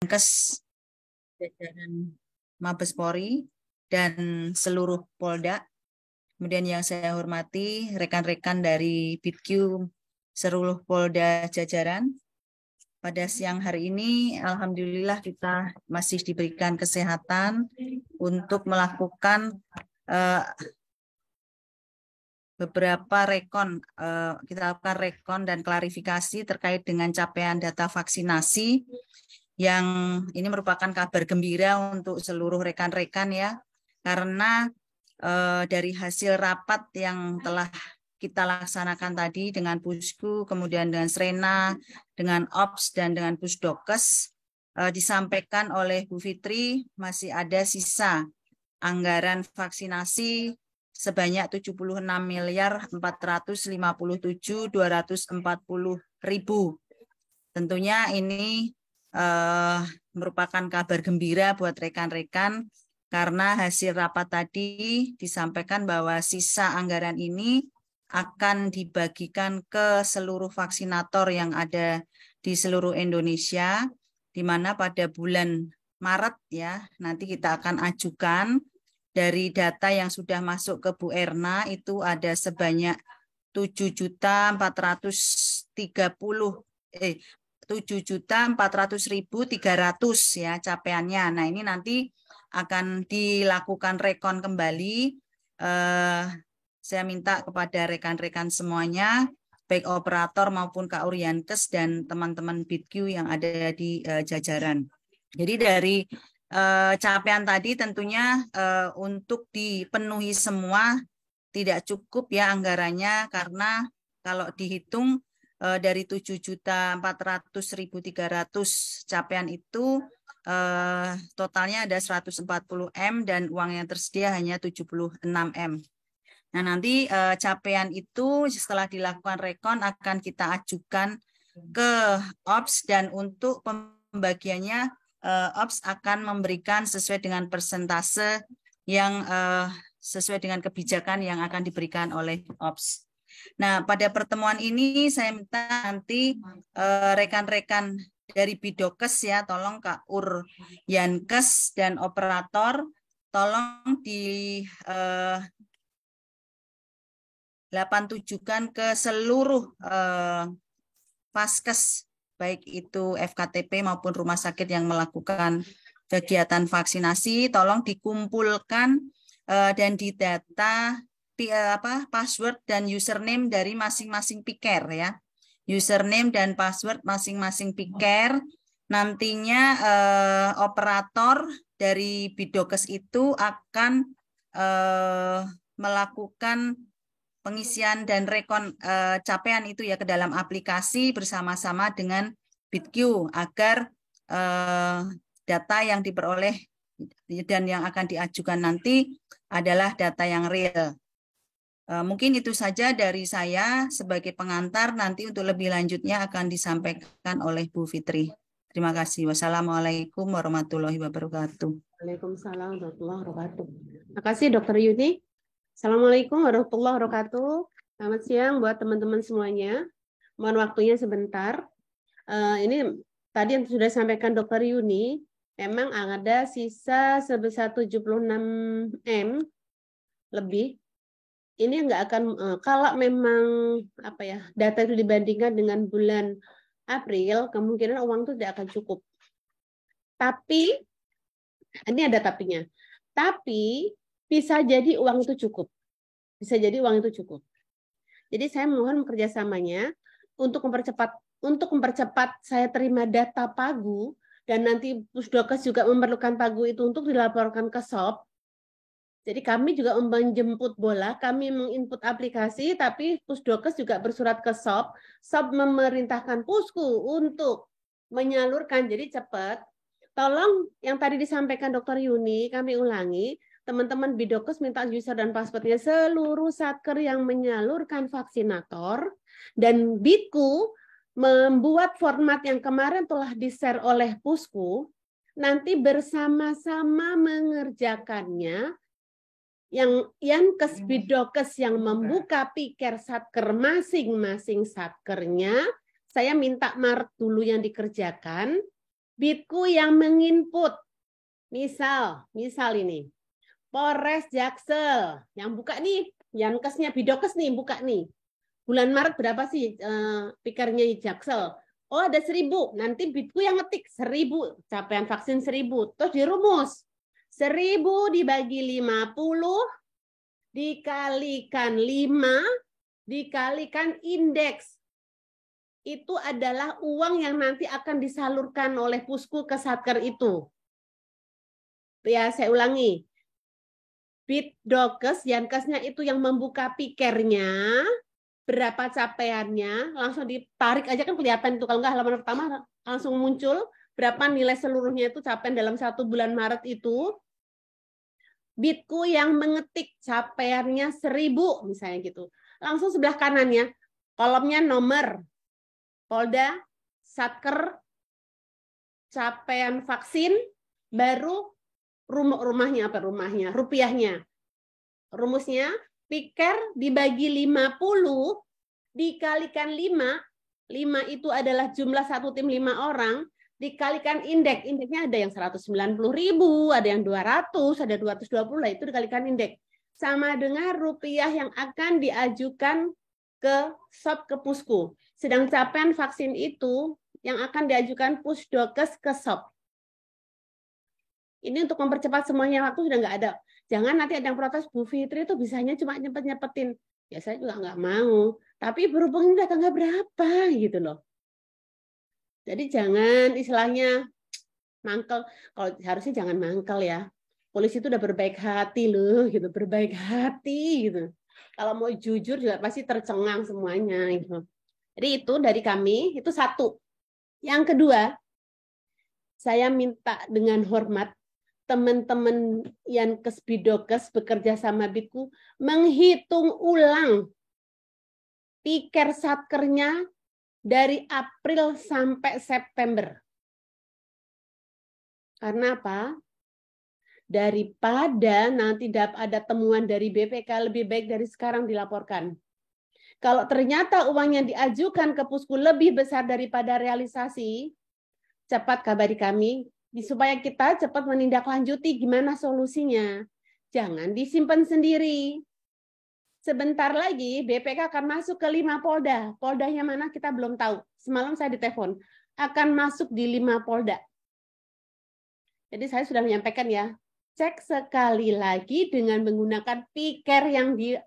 Kes jajaran Mabes Polri dan seluruh Polda. Kemudian yang saya hormati rekan-rekan dari BITQ seluruh Polda jajaran. Pada siang hari ini, alhamdulillah kita masih diberikan kesehatan untuk melakukan beberapa rekon. Kita lakukan rekon dan klarifikasi terkait dengan capaian data vaksinasi yang ini merupakan kabar gembira untuk seluruh rekan-rekan ya, karena dari hasil rapat yang telah kita laksanakan tadi dengan Pusku, kemudian dengan Srena, dengan OPS, dan dengan Pusdokes, disampaikan oleh Bu Fitri masih ada sisa anggaran vaksinasi sebanyak 76.457.240.000. Tentunya ini merupakan kabar gembira buat rekan-rekan karena hasil rapat tadi disampaikan bahwa sisa anggaran ini akan dibagikan ke seluruh vaksinator yang ada di seluruh Indonesia, di mana pada bulan Maret ya nanti kita akan ajukan dari data yang sudah masuk ke Bu Erna itu ada sebanyak 7.400.300 ya capaiannya. Nah ini nanti akan dilakukan rekon kembali. Saya minta kepada rekan-rekan semuanya, baik operator maupun Kak Uriankes dan teman-teman BITQ yang ada di jajaran. Jadi dari capaian tadi tentunya untuk dipenuhi semua tidak cukup ya anggarannya, karena kalau dihitung dari 7.400.300 capaian itu totalnya ada 140 M dan uang yang tersedia hanya 76 M. Nah nanti capaian itu setelah dilakukan rekon akan kita ajukan ke OPS dan untuk pembagiannya OPS akan memberikan sesuai dengan persentase yang sesuai dengan kebijakan yang akan diberikan oleh OPS. Nah, pada pertemuan ini saya minta nanti rekan-rekan dari Bidokes ya, tolong Kak Uriankes dan operator, tolong di 8-7-kan ke seluruh Vaskes, baik itu FKTP maupun rumah sakit yang melakukan kegiatan vaksinasi, tolong dikumpulkan dan didata password dan username dari masing-masing piker ya. Username dan password masing-masing piker. Nantinya operator dari Bidokes itu akan melakukan pengisian dan rekon capaian itu ya ke dalam aplikasi bersama-sama dengan BITQ agar data yang diperoleh dan yang akan diajukan nanti adalah data yang real. Mungkin itu saja dari saya sebagai pengantar, nanti untuk lebih lanjutnya akan disampaikan oleh Bu Fitri. Terima kasih. Wassalamualaikum warahmatullahi wabarakatuh. Waalaikumsalam warahmatullahi wabarakatuh. Terima kasih Dr. Yuni. Assalamualaikum warahmatullahi wabarakatuh. Selamat siang buat teman-teman semuanya. Mohon waktunya sebentar. Ini tadi yang sudah disampaikan Dr. Yuni, memang ada sisa sebesar 76 M lebih. Ini nggak akan kalau memang data itu dibandingkan dengan bulan April, kemungkinan uang itu tidak akan cukup. Tapi ini ada tapinya. Tapi bisa jadi uang itu cukup. Bisa jadi uang itu cukup. Jadi saya mohon kerjasamanya untuk mempercepat saya terima data Pagu, dan nanti Pusdokes juga memerlukan Pagu itu untuk dilaporkan ke SOP. Jadi kami juga menjemput bola, kami menginput aplikasi, tapi Pusdokes juga bersurat ke SOP. SOP memerintahkan Pusku untuk menyalurkan, jadi cepat. Tolong yang tadi disampaikan Dr. Yuni, kami ulangi, teman-teman Bidokes minta user dan passwordnya seluruh satker yang menyalurkan vaksinator, dan BITku membuat format yang kemarin telah di-share oleh Pusku, nanti bersama-sama mengerjakannya. Yang Yankes Bidokes yang membuka piker satker masing-masing satkernya, saya minta Maret dulu yang dikerjakan. Bitku yang menginput. Misal ini. Polres Jaksel yang buka nih, Yankesnya Bidokes nih buka nih. Bulan Maret berapa sih pikernya Jaksel? Oh ada 1000. Nanti Bitku yang ngetik 1000. Capaian vaksin 1000. Terus dirumus. 1000 dibagi 50 dikalikan 5 dikalikan indeks. Itu adalah uang yang nanti akan disalurkan oleh Pusku ke Satker itu. Ya, saya ulangi. Bitdokes, Yankesnya itu yang membuka pikernya, berapa capaiannya, langsung ditarik aja kan kelihatan itu. Kalau nggak halaman pertama langsung muncul berapa nilai seluruhnya itu capaian dalam 1 bulan Maret itu. Bitku yang mengetik capaiannya 1000 misalnya gitu. Langsung sebelah kanannya kolomnya nomor Polda, Satker, capaian vaksin, baru rumahnya apa rumahnya, rupiahnya. Rumusnya, piker dibagi 50 dikalikan 5, 5 itu adalah jumlah satu tim 5 orang, dikalikan indeks. Indeksnya ada yang 190.000, ada yang 200, ada 220 lah, itu dikalikan indeks. Sama dengan rupiah yang akan diajukan ke SOP ke Pusku. Sedang capaian vaksin itu yang akan diajukan Pusdokes ke SOP. Ini untuk mempercepat semuanya, waktu sudah nggak ada. Jangan nanti ada yang protes, Bu Fitri itu bisanya cuma nyempet-nyempetin. Ya saya juga nggak mau. Tapi berhubung ini tanggal berapa gitu loh. Jadi jangan istilahnya mangkel. Kalau harusnya jangan mangkel ya. Polisi itu udah berbaik hati loh, gitu, berbaik hati gitu. Kalau mau jujur juga pasti tercengang semuanya gitu. Jadi itu dari kami, itu satu. Yang kedua, saya minta dengan hormat teman-teman Yankes Bidokes bekerja sama Bitku menghitung ulang piker satkernya dari April sampai September. Karena apa? Daripada nanti ada temuan dari BPK, lebih baik dari sekarang dilaporkan. Kalau ternyata uang yang diajukan ke Pusku lebih besar daripada realisasi, cepat kabari kami, supaya kita cepat menindaklanjuti gimana solusinya. Jangan disimpan sendiri. Sebentar lagi BPK akan masuk ke 5 Polda. Poldanya mana kita belum tahu. Semalam saya ditelepon. Akan masuk di 5 Polda. Jadi saya sudah menyampaikan ya. Cek sekali lagi dengan menggunakan piker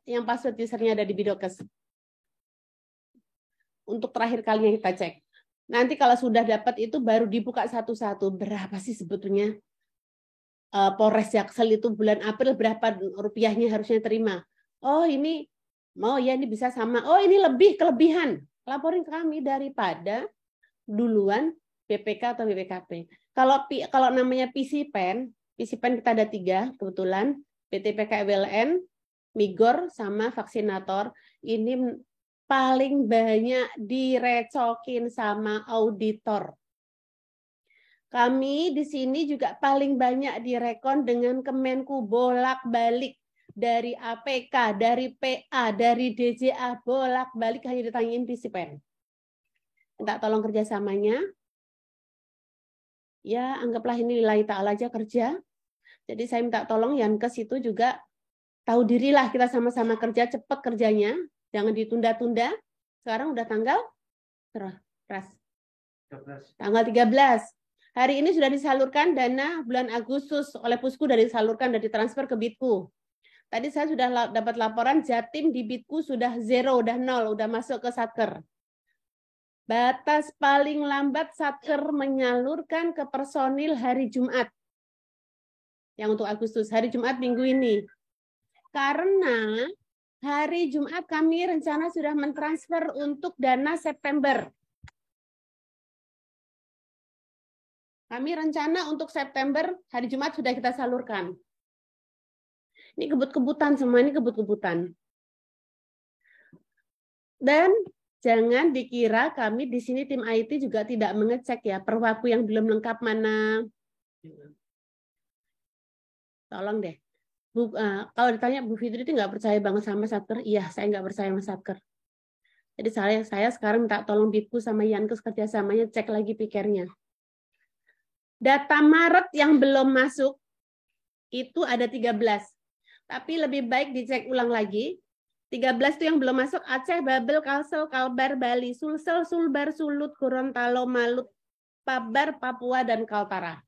yang password usernya ada di Bidokes. Untuk terakhir kalinya kita cek. Nanti kalau sudah dapat itu baru dibuka satu-satu. Berapa sih sebetulnya Polres Jaksel itu bulan April berapa rupiahnya harusnya terima? Oh ini mau ya ini bisa sama. Oh ini lebih kelebihan. Laporin ke kami daripada duluan BPK atau BPKP. Kalau namanya PCPEN kita ada 3 kebetulan, PTPKWLN, Migor sama vaksinator. Ini paling banyak direcokin sama auditor. Kami di sini juga paling banyak direkon dengan Kemenku bolak-balik dari APK, dari PA, dari DJA bolak-balik hanya ditanyain PCPEN. Minta tolong kerjasamanya. Ya, anggaplah ini lillahi ta'ala aja kerja. Jadi saya minta tolong Yankes itu juga tahu dirilah kita sama-sama kerja, cepat kerjanya. Jangan ditunda-tunda. Sekarang udah tanggal tanggal 13. Hari ini sudah disalurkan dana bulan Agustus oleh Pusku, dari disalurkan dan ditransfer ke Bitku. Tadi saya sudah dapat laporan Jatim di Bitku sudah 0, udah 0, udah masuk ke Satker. Batas paling lambat Satker menyalurkan ke personil hari Jumat. Yang untuk Agustus, hari Jumat minggu ini. Karena hari Jumat kami rencana sudah mentransfer untuk dana September. Kami rencana untuk September, hari Jumat sudah kita salurkan. Ini kebut-kebutan, semua ini kebut-kebutan. Dan jangan dikira kami di sini tim IT juga tidak mengecek ya, perwaku yang belum lengkap mana. Tolong deh. Kalau ditanya Bu Fitri itu nggak percaya banget sama Satker, iya saya nggak percaya sama Satker. Jadi saya sekarang minta tolong Bitku sama Yankes kerjasamanya cek lagi pikernya. Data Maret yang belum masuk itu ada 13. Tapi lebih baik dicek ulang lagi. 13 itu yang belum masuk: Aceh, Babel, Kalsel, Kalbar, Bali, Sulsel, Sulbar, Sulut, Gorontalo, Malut, Pabar, Papua, dan Kaltara.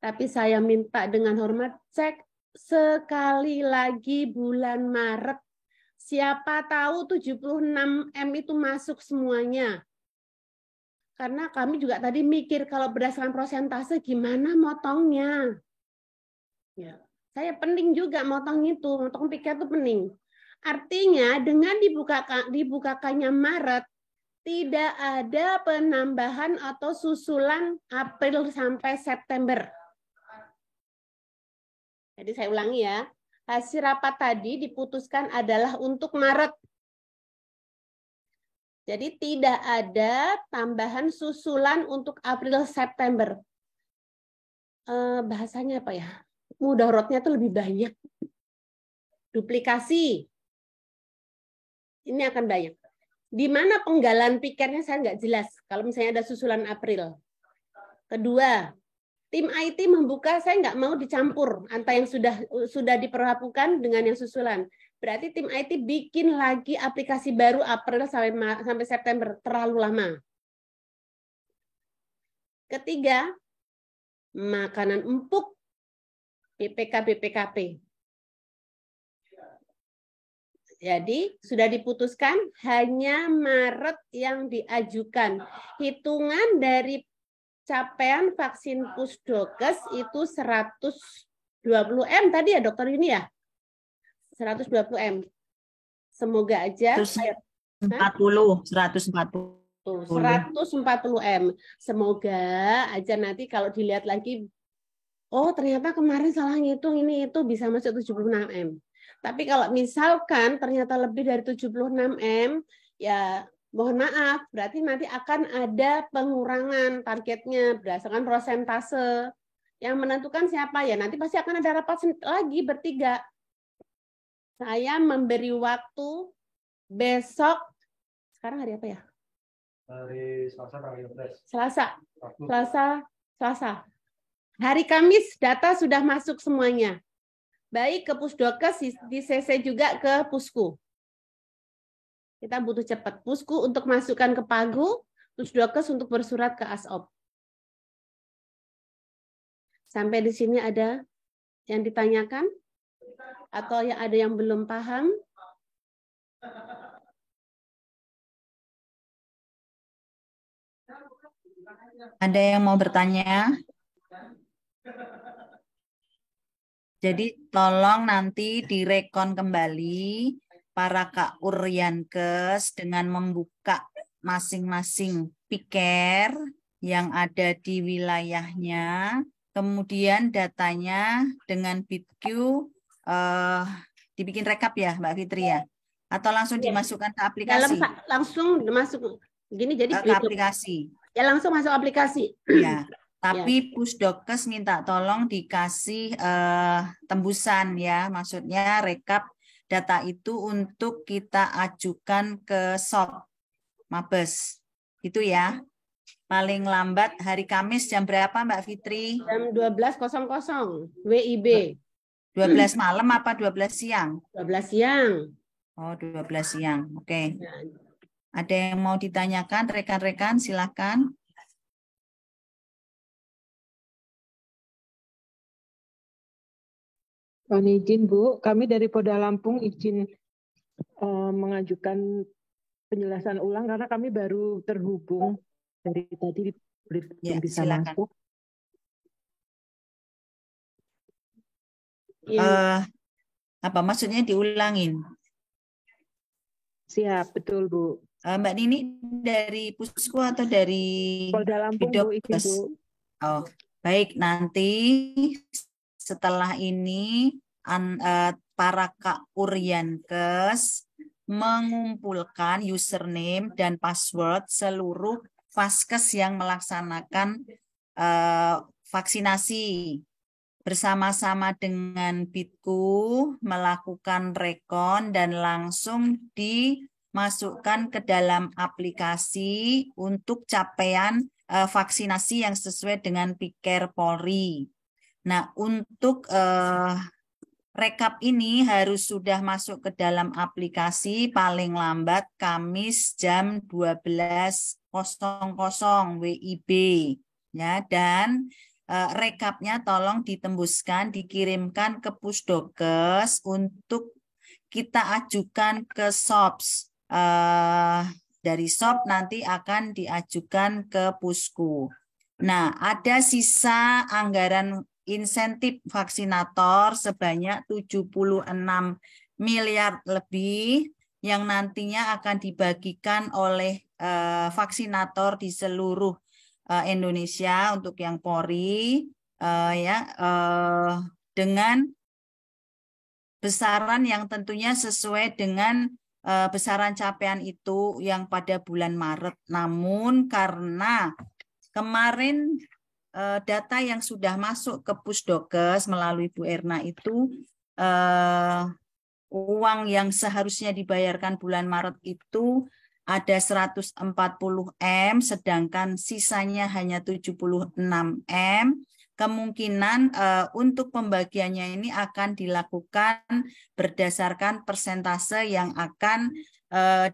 Tapi saya minta dengan hormat cek sekali lagi bulan Maret. Siapa tahu 76 M itu masuk semuanya. Karena kami juga tadi mikir kalau berdasarkan persentase gimana motongnya. Ya. Saya penting juga motong itu, motong piket itu penting. Artinya dengan dibukakannya Maret, tidak ada penambahan atau susulan April sampai September. Jadi saya ulangi ya, hasil rapat tadi diputuskan adalah untuk Maret. Jadi tidak ada tambahan susulan untuk April September. Bahasanya apa ya? Mudaratnya itu lebih banyak. Duplikasi. Ini akan banyak. Di mana penggalan pikirnya saya nggak jelas. Kalau misalnya ada susulan April. Kedua, tim IT membuka, saya nggak mau dicampur antara yang sudah diperlakukan dengan yang susulan. Berarti tim IT bikin lagi aplikasi baru April sampai September, terlalu lama. Ketiga, makanan empuk, BPK-BPKP. Jadi sudah diputuskan hanya Maret yang diajukan. Hitungan dari capaian vaksin Pusdokes itu 120 M tadi ya dokter ini ya? 120 M. Semoga aja 140 M. Semoga aja nanti kalau dilihat lagi, oh ternyata kemarin salah ngitung ini itu bisa masuk 76 M. Tapi kalau misalkan ternyata lebih dari 76 M, ya mohon maaf, berarti nanti akan ada pengurangan targetnya berdasarkan persentase. Yang menentukan siapa ya? Nanti pasti akan ada rapat lagi bertiga. Saya memberi waktu besok, sekarang hari apa ya? Hari Selasa tanggal 15. Selasa. Hari Kamis data sudah masuk semuanya. Baik ke Pusdokes, di CC juga ke Pusku. Kita butuh cepat. Pusku untuk masukkan ke Pagu, Pusdokes untuk bersurat ke ASOP. Sampai di sini ada yang ditanyakan? Atau yang ada yang belum paham? Ada yang mau bertanya? Jadi tolong nanti direkon kembali para Kak Uryankes dengan membuka masing-masing piker yang ada di wilayahnya. Kemudian datanya dengan BitQ dibikin rekap ya Mbak Fitri ya? Atau langsung dimasukkan ke aplikasi? Langsung masuk. Gini jadi ke aplikasi. Ya langsung masuk aplikasi. Ya. Tapi Pusdokes minta tolong dikasih tembusan ya, maksudnya rekap data itu untuk kita ajukan ke SOP Mabes. Itu ya. Paling lambat hari Kamis jam berapa Mbak Fitri? Jam 12.00 WIB. 12 malam apa 12 siang? 12 siang. Oh, 12 siang. Oke. Ada yang mau ditanyakan rekan-rekan silakan. Mohon izin Bu, kami dari Polda Lampung izin mengajukan penjelasan ulang karena kami baru terhubung dari tadi belum bisa silakan. masuk. Apa maksudnya diulangin? Siap, betul Bu. Mbak Nini dari Pusku atau dari Polda Lampung Bu, izin Bu. Oh, baik, nanti setelah ini para Kak Uryankes mengumpulkan username dan password seluruh vaskes yang melaksanakan vaksinasi bersama-sama dengan BitQ melakukan rekon dan langsung dimasukkan ke dalam aplikasi untuk capaian vaksinasi yang sesuai dengan PIKer Polri. Nah, untuk rekap ini harus sudah masuk ke dalam aplikasi paling lambat Kamis jam 12.00 WIB ya, dan rekapnya tolong ditembuskan, dikirimkan ke Pusdokes untuk kita ajukan ke SOPS. Dari SOP nanti akan diajukan ke Pusku. Nah, ada sisa anggaran insentif vaksinator sebanyak 76 miliar lebih yang nantinya akan dibagikan oleh vaksinator di seluruh Indonesia untuk yang Polri dengan besaran yang tentunya sesuai dengan besaran capaian itu yang pada bulan Maret. Namun karena kemarin data yang sudah masuk ke Pusdokes melalui Bu Erna itu uang yang seharusnya dibayarkan bulan Maret itu ada 140 M, sedangkan sisanya hanya 76 M. Kemungkinan untuk pembagiannya ini akan dilakukan berdasarkan persentase yang akan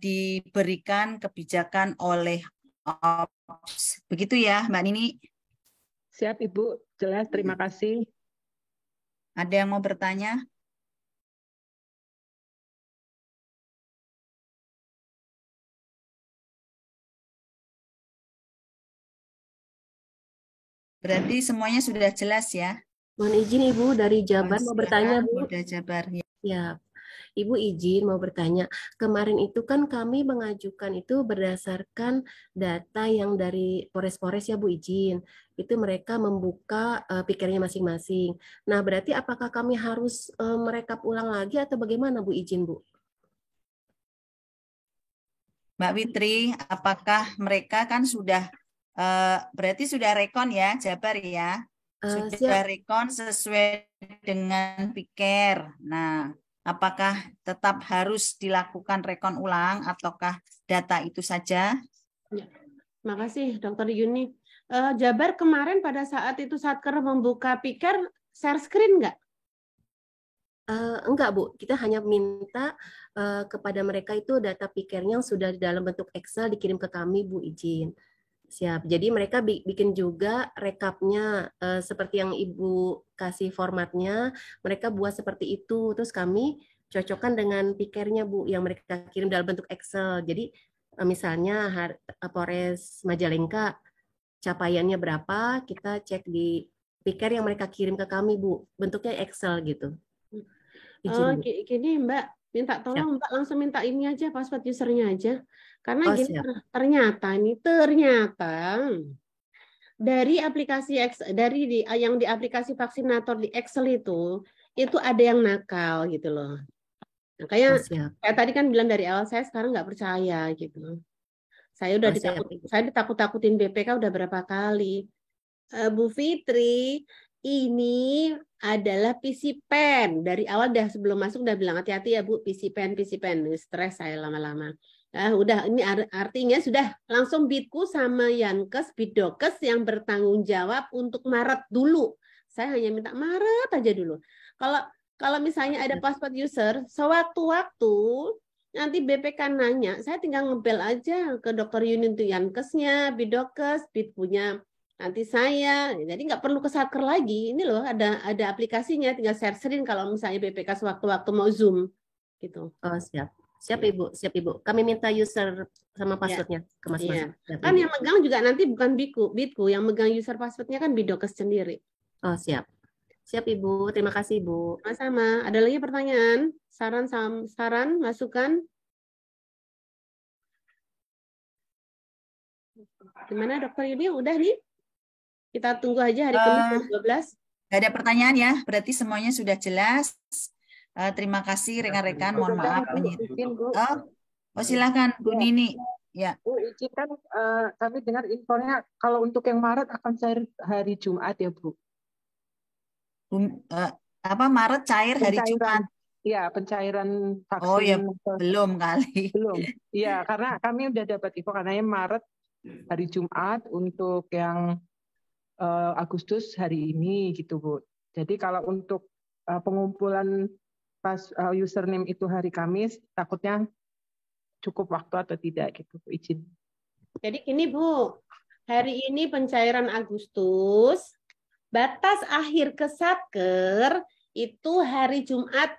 diberikan kebijakan oleh OPS. Begitu ya, Mbak Nini? Siap, Ibu. Jelas, terima kasih. Ada yang mau bertanya? Berarti semuanya sudah jelas ya? Mohon izin Ibu dari Jabar mau bertanya, Bu. Udah Jabar. Ya, Ibu izin mau bertanya. Kemarin itu kan kami mengajukan itu berdasarkan data yang dari Polres-Polres ya Bu izin. Itu mereka membuka pikernya masing-masing. Nah, berarti apakah kami harus merekap ulang lagi atau bagaimana Bu izin Bu? Mbak Witri, apakah mereka kan sudah berarti sudah rekon ya, Jabar ya? Sudah rekon sesuai dengan piker. Nah, apakah tetap harus dilakukan rekon ulang ataukah data itu saja? Ya. Makasih Dokter Yuni. Jabar kemarin pada saat itu Satker membuka piker, share screen nggak? Enggak Bu, kita hanya minta kepada mereka itu data pikernya yang sudah di dalam bentuk Excel dikirim ke kami Bu izin. Siap. Jadi mereka bikin juga rekapnya seperti yang Ibu kasih formatnya, mereka buat seperti itu. Terus kami cocokkan dengan pikernya Bu yang mereka kirim dalam bentuk Excel. Jadi misalnya Polres Majalengka capaiannya berapa, kita cek di piker yang mereka kirim ke kami Bu. Bentuknya Excel gitu. Izin, Bu. Gini Mbak, minta tolong Mbak langsung minta ini aja password usernya aja. Karena gini, siap. ternyata dari aplikasi yang di aplikasi vaksinator di Excel itu ada yang nakal gitu loh. Makanya kayak tadi kan bilang dari awal saya sekarang nggak percaya gitu. Saya udah ditakut-takutin BPK udah berapa kali. Bu Fitri, ini adalah PC pen. Dari awal sebelum masuk udah bilang hati-hati ya Bu, PC pen. Stres saya lama-lama. Udah ini artinya sudah langsung Bitku sama Yankes, Bidokes yang bertanggung jawab untuk Maret dulu. Saya hanya minta Maret aja dulu. Kalau misalnya ada password user, sewaktu-waktu nanti BPK nanya, saya tinggal ngebel aja ke Dokter Yuni untuk Yankesnya, Bidokes, Bitpunya nanti saya. Jadi nggak perlu ke Satker lagi. Ini loh ada aplikasinya, tinggal share screen kalau misalnya BPK sewaktu-waktu mau Zoom gitu. Oh, siap. Siap Ibu, siap Ibu. Kami minta user sama passwordnya ke masing-masing. Kan yang megang juga nanti bukan Bitku, yang megang user passwordnya kan Bidokes sendiri. Oh, siap. Siap Ibu, terima kasih Ibu. Sama-sama. Ada lagi pertanyaan? Saran, masukan? Gimana Dokter Yudi? Udah nih? Kita tunggu aja hari Kamis 12. Gak ada pertanyaan ya, berarti semuanya sudah jelas. Terima kasih rekan-rekan, mohon maaf. Silakan Bu Nini. Ya. Bu, izinkan kami dengar infonya kalau untuk yang Maret akan cair hari Jumat ya Bu. Maret cair hari Jumat? Iya, pencairan vaksin. Oh ya, belum kali. Belum. Iya, karena kami udah dapat info karena Maret hari Jumat, untuk yang Agustus hari ini gitu Bu. Jadi kalau untuk pengumpulan pas username itu hari Kamis, takutnya cukup waktu atau tidak gitu Bu, izin. Jadi gini Bu, hari ini pencairan Agustus, batas akhir ke Satker itu hari Jumat.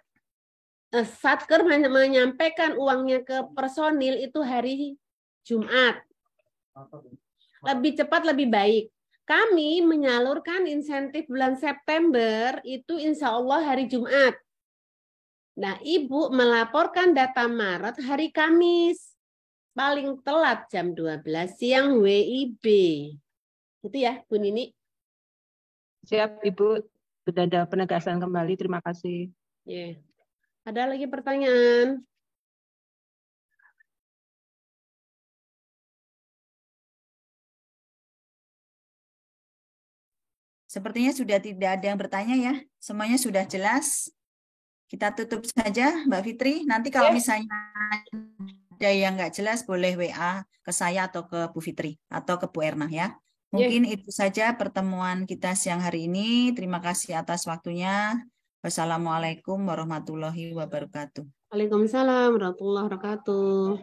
Satker menyampaikan uangnya ke personil itu hari Jumat. Lebih cepat lebih baik. Kami menyalurkan insentif bulan September itu insya Allah hari Jumat. Nah, Ibu melaporkan data Maret hari Kamis. Paling telat jam 12 siang WIB. Gitu ya, Bu Nini. Siap Ibu, sudah ada penegasan kembali, terima kasih. Yeah. Ada lagi pertanyaan? Sepertinya sudah tidak ada yang bertanya ya. Semuanya sudah jelas. Kita tutup saja Mbak Fitri. Nanti kalau misalnya ada yang nggak jelas boleh WA ke saya atau ke Bu Fitri atau ke Bu Erna ya. Mungkin itu saja pertemuan kita siang hari ini. Terima kasih atas waktunya. Wassalamualaikum warahmatullahi wabarakatuh. Waalaikumsalam warahmatullahi wabarakatuh.